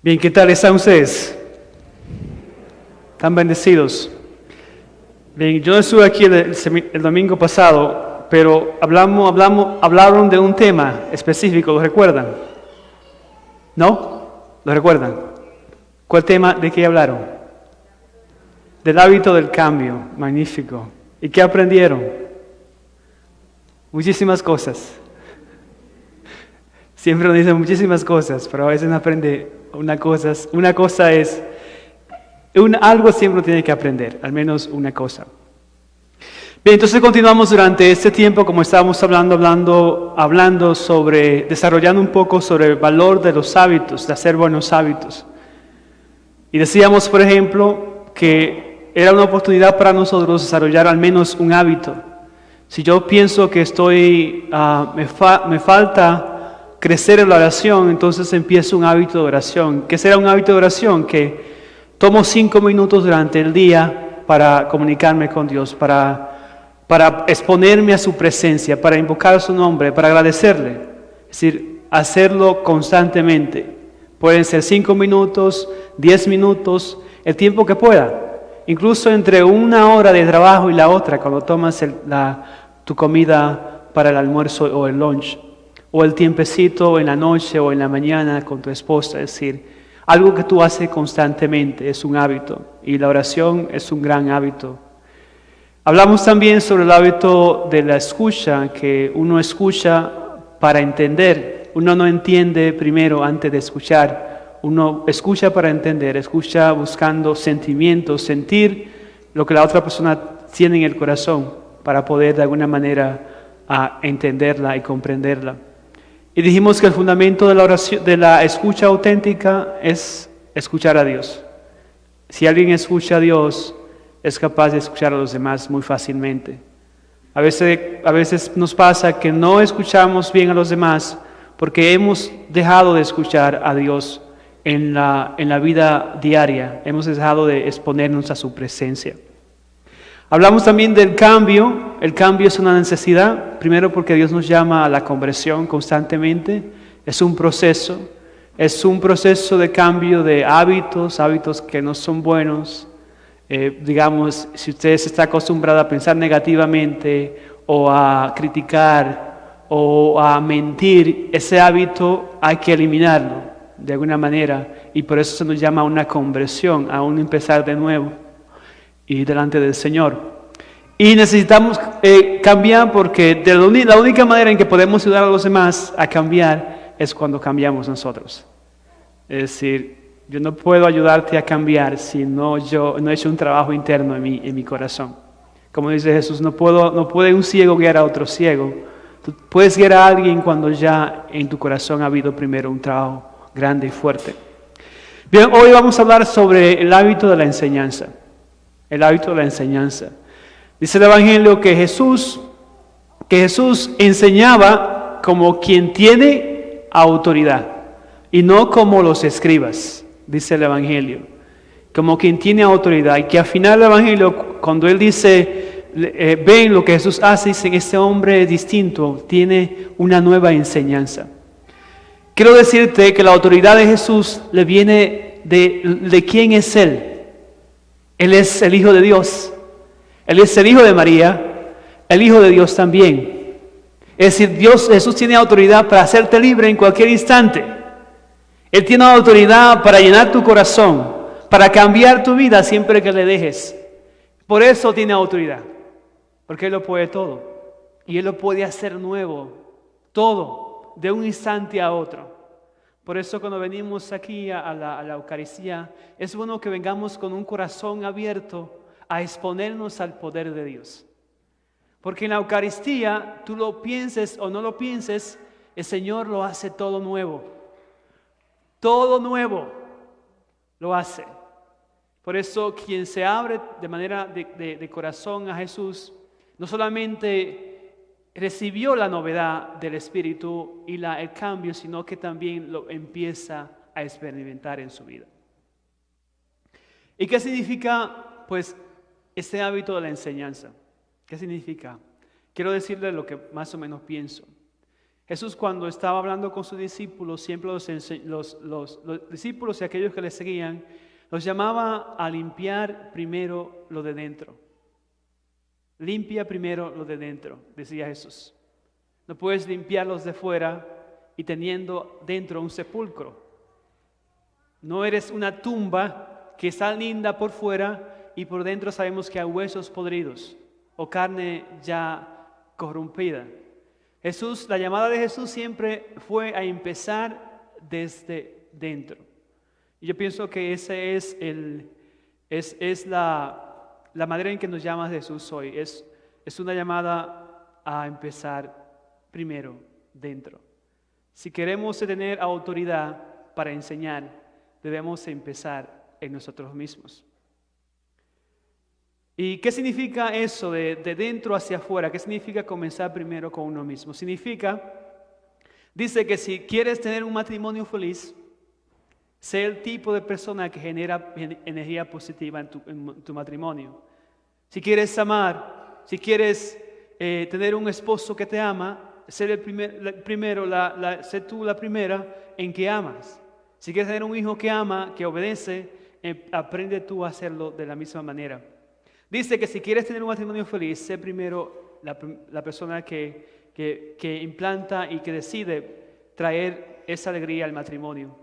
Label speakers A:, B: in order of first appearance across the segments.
A: Bien, ¿qué tal están ustedes? ¿Están bendecidos? Bien, yo estuve aquí el domingo pasado, pero hablaron de un tema específico, ¿lo recuerdan? ¿No? ¿Lo recuerdan? ¿Cuál tema? ¿De qué hablaron? Del hábito del cambio, magnífico. ¿Y qué aprendieron? Muchísimas cosas. Siempre nos dicen muchísimas cosas, pero a veces no aprende una cosa es, algo siempre tiene que aprender, al menos una cosa. Bien, entonces continuamos durante este tiempo, como estábamos hablando sobre, desarrollando un poco sobre el valor de los hábitos, de hacer buenos hábitos. Y decíamos, por ejemplo, que era una oportunidad para nosotros desarrollar al menos un hábito. Si yo pienso que me falta crecer en la oración, entonces empiezo un hábito de oración. ¿Qué será un hábito de oración? Que tomo 5 minutos durante el día para comunicarme con Dios, para exponerme a su presencia, para invocar su nombre, para agradecerle. Es decir, hacerlo constantemente. Pueden ser 5 minutos, 10 minutos, el tiempo que pueda. Incluso entre una hora de trabajo y la otra, cuando tomas tu comida para el almuerzo o el lunch. O el tiempecito en la noche o en la mañana con tu esposa, es decir, algo que tú haces constantemente, es un hábito, y la oración es un gran hábito. Hablamos también sobre el hábito de la escucha, que uno escucha para entender, uno no entiende primero antes de escuchar, uno escucha para entender, escucha buscando sentimientos, sentir lo que la otra persona tiene en el corazón, para poder de alguna manera entenderla y comprenderla. Y dijimos que el fundamento de la oración, de la escucha auténtica es escuchar a Dios. Si alguien escucha a Dios, es capaz de escuchar a los demás muy fácilmente. A veces nos pasa que no escuchamos bien a los demás porque hemos dejado de escuchar a Dios en la vida diaria. Hemos dejado de exponernos a su presencia. Hablamos también del cambio. El cambio es una necesidad, primero porque Dios nos llama a la conversión constantemente. Es un proceso de cambio de hábitos que no son buenos. Digamos, si usted se está acostumbrado a pensar negativamente o a criticar o a mentir, ese hábito hay que eliminarlo de alguna manera, y por eso se nos llama a una conversión, a un empezar de nuevo y delante del Señor. Y necesitamos cambiar porque la única manera en que podemos ayudar a los demás a cambiar es cuando cambiamos nosotros. Es decir, yo no puedo ayudarte a cambiar si yo no he hecho un trabajo interno en mi corazón. Como dice Jesús, no puede un ciego guiar a otro ciego. Tú puedes guiar a alguien cuando ya en tu corazón ha habido primero un trabajo grande y fuerte. Bien, hoy vamos a hablar sobre el hábito de la enseñanza. El hábito de la enseñanza. Dice el Evangelio que Jesús enseñaba como quien tiene autoridad y no como los escribas, dice el Evangelio. Como quien tiene autoridad, y que al final del Evangelio, cuando él dice, ven lo que Jesús hace, dicen, este hombre es distinto, tiene una nueva enseñanza. Quiero decirte que la autoridad de Jesús le viene de quién es Él. Él es el Hijo de Dios. Él es el Hijo de María, el Hijo de Dios también. Es decir, Jesús tiene autoridad para hacerte libre en cualquier instante. Él tiene autoridad para llenar tu corazón, para cambiar tu vida siempre que le dejes. Por eso tiene autoridad, porque Él lo puede todo. Y Él lo puede hacer nuevo, todo, de un instante a otro. Por eso cuando venimos aquí a la Eucaristía, es bueno que vengamos con un corazón abierto a exponernos al poder de Dios. Porque en la Eucaristía, tú lo pienses o no lo pienses, el Señor lo hace todo nuevo. Todo nuevo lo hace. Por eso quien se abre de manera de corazón a Jesús, no solamente recibió la novedad del Espíritu y el cambio, sino que también lo empieza a experimentar en su vida. ¿Y qué significa, pues, este hábito de la enseñanza? ¿Qué significa? Quiero decirle lo que más o menos pienso. Jesús, cuando estaba hablando con sus discípulos, siempre los discípulos y aquellos que le seguían, los llamaba a limpiar primero lo de dentro. Limpia primero lo de dentro, decía Jesús. No puedes limpiar los de fuera y teniendo dentro un sepulcro. No eres una tumba que está linda por fuera y por dentro sabemos que hay huesos podridos o carne ya corrompida. La llamada de Jesús siempre fue a empezar desde dentro. Y yo pienso que esa es la manera en que nos llama Jesús hoy. Es una llamada a empezar primero dentro. Si queremos tener autoridad para enseñar, debemos empezar en nosotros mismos. ¿Y qué significa eso de dentro hacia afuera? ¿Qué significa comenzar primero con uno mismo? Dice que si quieres tener un matrimonio feliz, sé el tipo de persona que genera energía positiva en tu matrimonio. Si quieres amar, si quieres tener un esposo que te ama, sé sé tú la primera en que amas. Si quieres tener un hijo que ama, que obedece, aprende tú a hacerlo de la misma manera. Dice que si quieres tener un matrimonio feliz, sé primero la persona que implanta y que decide traer esa alegría al matrimonio.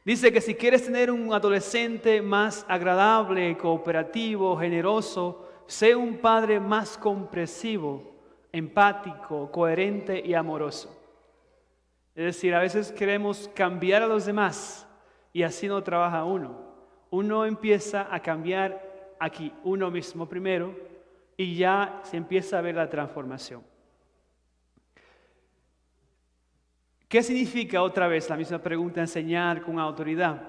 A: Dice que si quieres tener un adolescente más agradable, cooperativo, generoso, sé un padre más comprensivo, empático, coherente y amoroso. Es decir, a veces queremos cambiar a los demás y así no trabaja uno. Uno empieza a cambiar aquí uno mismo primero y ya se empieza a ver la transformación. ¿Qué significa otra vez la misma pregunta, enseñar con autoridad?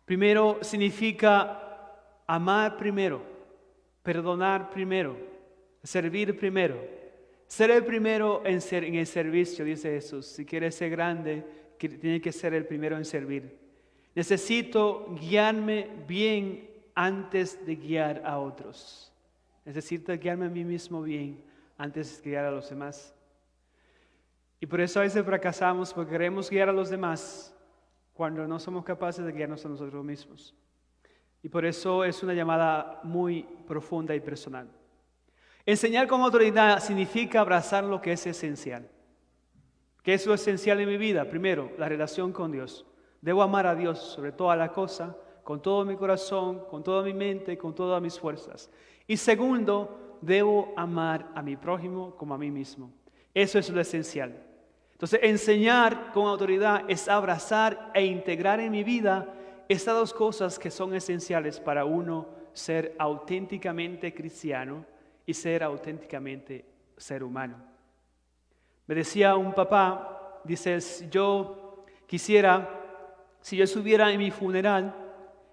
A: Primero significa amar primero, perdonar primero, servir primero. Ser el primero en el servicio, dice Jesús. Si quieres ser grande, tiene que ser el primero en servir. Necesito guiarme bien antes de guiar a otros. Necesito guiarme a mí mismo bien antes de guiar a los demás. Y por eso a veces fracasamos porque queremos guiar a los demás cuando no somos capaces de guiarnos a nosotros mismos. Y por eso es una llamada muy profunda y personal. Enseñar con autoridad significa abrazar lo que es esencial. ¿Qué es lo esencial en mi vida? Primero, la relación con Dios. Debo amar a Dios sobre toda la cosa, con todo mi corazón, con toda mi mente, con todas mis fuerzas. Y segundo, debo amar a mi prójimo como a mí mismo. Eso es lo esencial. Entonces, enseñar con autoridad es abrazar e integrar en mi vida estas dos cosas que son esenciales para uno ser auténticamente cristiano y ser auténticamente ser humano. Me decía un papá, dice, yo quisiera, si yo estuviera en mi funeral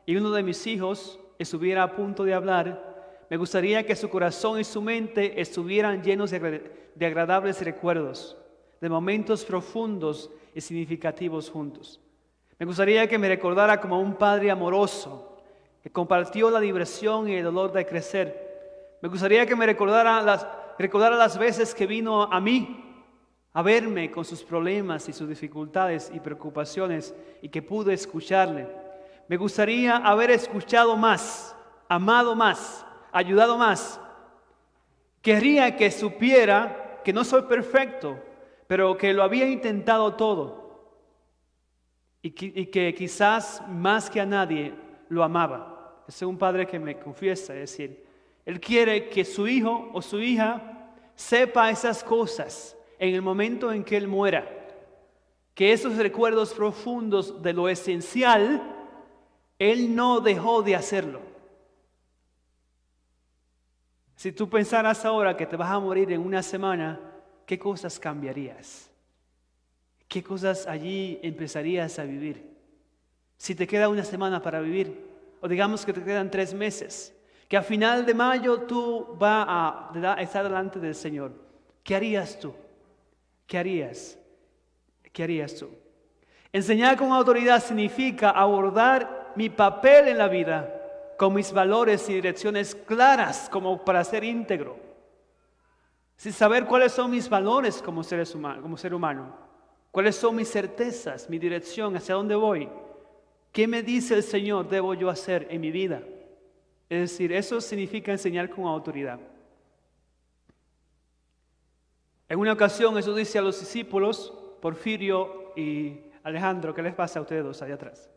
A: y uno de mis hijos estuviera a punto de hablar, me gustaría que su corazón y su mente estuvieran llenos de agradables recuerdos, de momentos profundos y significativos juntos. Me gustaría que me recordara como un padre amoroso, que compartió la diversión y el dolor de crecer. Me gustaría que me recordara las veces que vino a mí a verme con sus problemas y sus dificultades y preocupaciones y que pude escucharle. Me gustaría haber escuchado más, amado más, ayudado más. Querría que supiera que no soy perfecto, pero que lo había intentado todo y que quizás más que a nadie lo amaba. Es un padre que me confiesa, es decir, él quiere que su hijo o su hija sepa esas cosas en el momento en que él muera. Que esos recuerdos profundos de lo esencial, él no dejó de hacerlo. Si tú pensaras ahora que te vas a morir en una semana, ¿qué cosas cambiarías? ¿Qué cosas allí empezarías a vivir? Si te queda una semana para vivir, o digamos que te quedan 3 meses, que a final de mayo tú vas a estar delante del Señor. ¿Qué harías tú? ¿Qué harías? ¿Qué harías tú? Enseñar con autoridad significa abordar mi papel en la vida con mis valores y direcciones claras como para ser íntegro. Sin saber cuáles son mis valores como ser humano, cuáles son mis certezas, mi dirección, hacia dónde voy. ¿Qué me dice el Señor debo yo hacer en mi vida? Es decir, eso significa enseñar con autoridad. En una ocasión Jesús dice a los discípulos, Porfirio y Alejandro, ¿qué les pasa a ustedes dos allá atrás?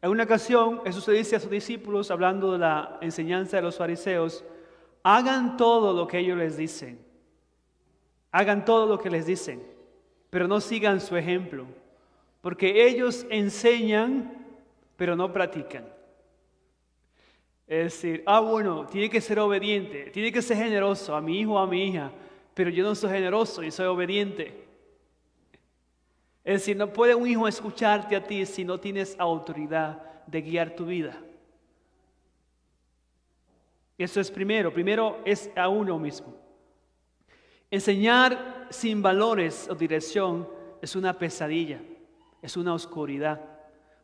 A: En una ocasión Jesús le dice a sus discípulos, hablando de la enseñanza de los fariseos, hagan todo lo que ellos les dicen. Hagan todo lo que les dicen, pero no sigan su ejemplo, porque ellos enseñan, pero no practican. Es decir, bueno, tiene que ser obediente, tiene que ser generoso a mi hijo o a mi hija, pero yo no soy generoso y soy obediente. Es decir, no puede un hijo escucharte a ti si no tienes autoridad de guiar tu vida. Eso es primero es a uno mismo. Enseñar sin valores o dirección es una pesadilla, es una oscuridad.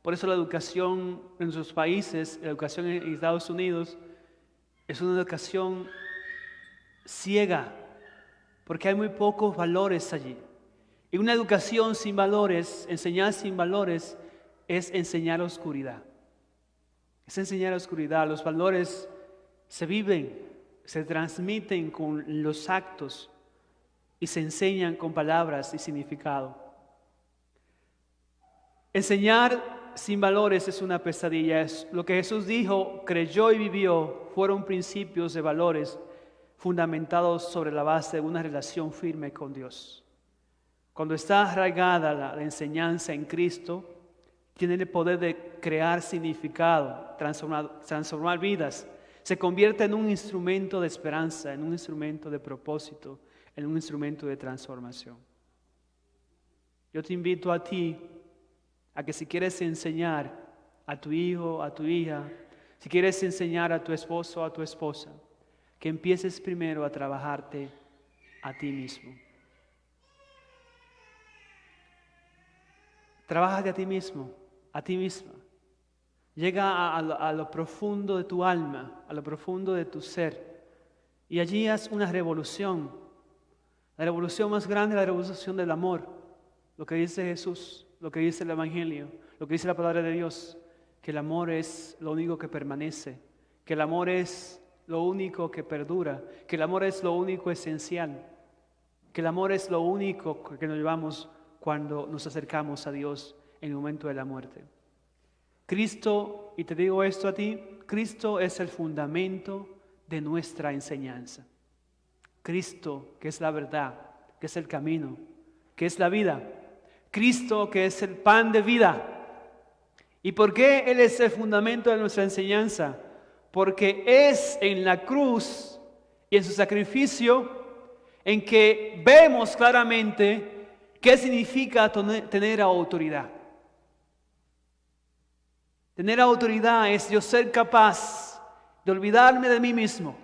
A: Por eso la educación en nuestros países, la educación en Estados Unidos, es una educación ciega, porque hay muy pocos valores allí. Y una educación sin valores, enseñar sin valores, es enseñar oscuridad. Es enseñar oscuridad. Los valores se viven, se transmiten con los actos y se enseñan con palabras y significado. Enseñar sin valores es una pesadilla. Es lo que Jesús dijo, creyó y vivió, fueron principios de valores fundamentados sobre la base de una relación firme con Dios. Cuando está arraigada la enseñanza en Cristo, tiene el poder de crear significado, transformar vidas. Se convierte en un instrumento de esperanza, en un instrumento de propósito, en un instrumento de transformación. Yo te invito a ti a que si quieres enseñar a tu hijo, a tu hija, si quieres enseñar a tu esposo o a tu esposa, que empieces primero a trabajarte a ti mismo. Trabájate a ti mismo, a ti misma. Llega a lo profundo de tu alma, a lo profundo de tu ser, y allí haz una revolución. La revolución más grande es la revolución del amor. Lo que dice Jesús, lo que dice el Evangelio, lo que dice la palabra de Dios, que el amor es lo único que permanece, que el amor es lo único que perdura, que el amor es lo único esencial, que el amor es lo único que nos llevamos cuando nos acercamos a Dios en el momento de la muerte. Cristo, y te digo esto a ti, Cristo es el fundamento de nuestra enseñanza. Cristo, que es la verdad, que es el camino, que es la vida. Cristo, que es el pan de vida. ¿Y por qué Él es el fundamento de nuestra enseñanza? Porque es en la cruz y en su sacrificio en que vemos claramente qué significa tener autoridad. Tener autoridad es yo ser capaz de olvidarme de mí mismo.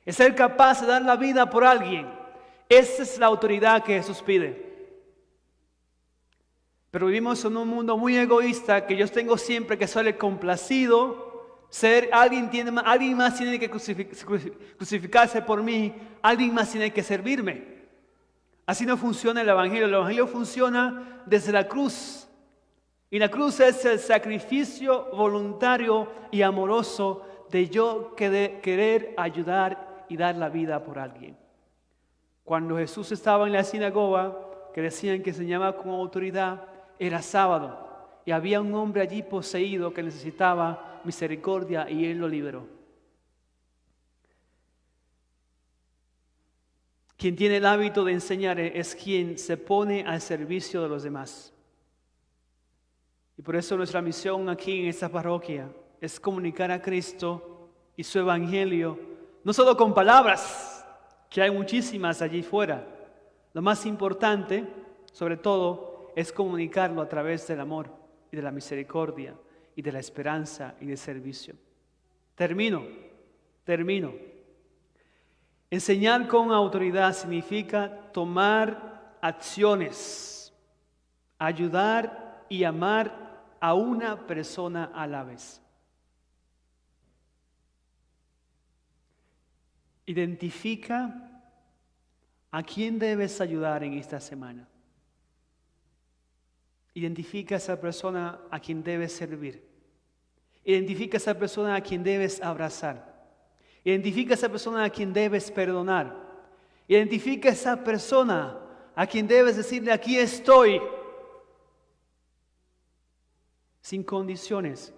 A: Es ser capaz de dar la vida por alguien. Esa es la autoridad que Jesús pide. Pero vivimos en un mundo muy egoísta que yo tengo siempre que ser el complacido. Alguien más tiene que crucificarse por mí. Alguien más tiene que servirme. Así no funciona el Evangelio. El Evangelio funciona desde la cruz. Y la cruz es el sacrificio voluntario y amoroso de yo querer ayudar y dar la vida por alguien. Cuando Jesús estaba en la sinagoga, que decían que enseñaba con autoridad, era sábado y había un hombre allí poseído que necesitaba misericordia y Él lo liberó. Quien tiene el hábito de enseñar es quien se pone al servicio de los demás. Y por eso nuestra misión aquí en esta parroquia es comunicar a Cristo y su Evangelio, no solo con palabras, que hay muchísimas allí fuera. Lo más importante, sobre todo, es comunicarlo a través del amor y de la misericordia y de la esperanza y del servicio. Termino. Enseñar con autoridad significa tomar acciones, ayudar y amar a una persona a la vez. Identifica ¿A quién debes ayudar en esta semana? Identifica a esa persona a quien debes servir. Identifica a esa persona a quien debes abrazar. Identifica a esa persona a quien debes perdonar. Identifica a esa persona a quien debes decirle, aquí estoy, sin condiciones.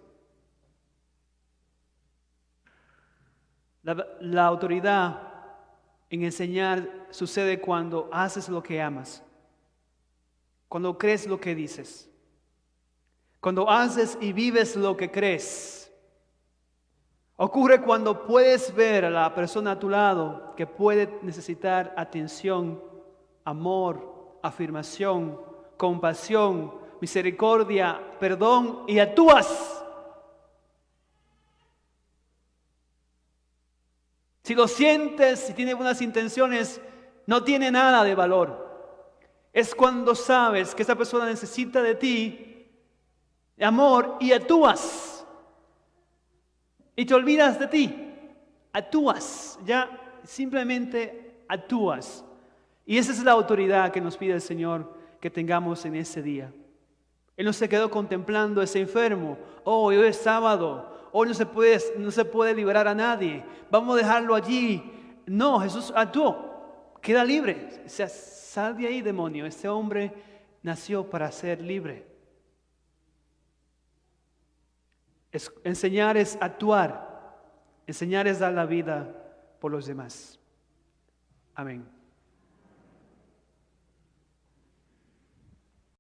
A: La autoridad en enseñar sucede cuando haces lo que amas, cuando crees lo que dices, cuando haces y vives lo que crees. Ocurre cuando puedes ver a la persona a tu lado que puede necesitar atención, amor, afirmación, compasión, misericordia, perdón, y actúas. Si lo sientes, si tiene buenas intenciones, no tiene nada de valor. Es cuando sabes que esa persona necesita de ti, de amor, y actúas. Y te olvidas de ti. Actúas, ya simplemente actúas. Y esa es la autoridad que nos pide el Señor que tengamos en ese día. Él no se quedó contemplando ese enfermo. Oh, hoy es sábado. Hoy no se puede liberar a nadie. Vamos a dejarlo allí. No, Jesús actuó. Queda libre. O sea, sal de ahí, demonio. Este hombre nació para ser libre. Enseñar es actuar. Enseñar es dar la vida por los demás. Amén.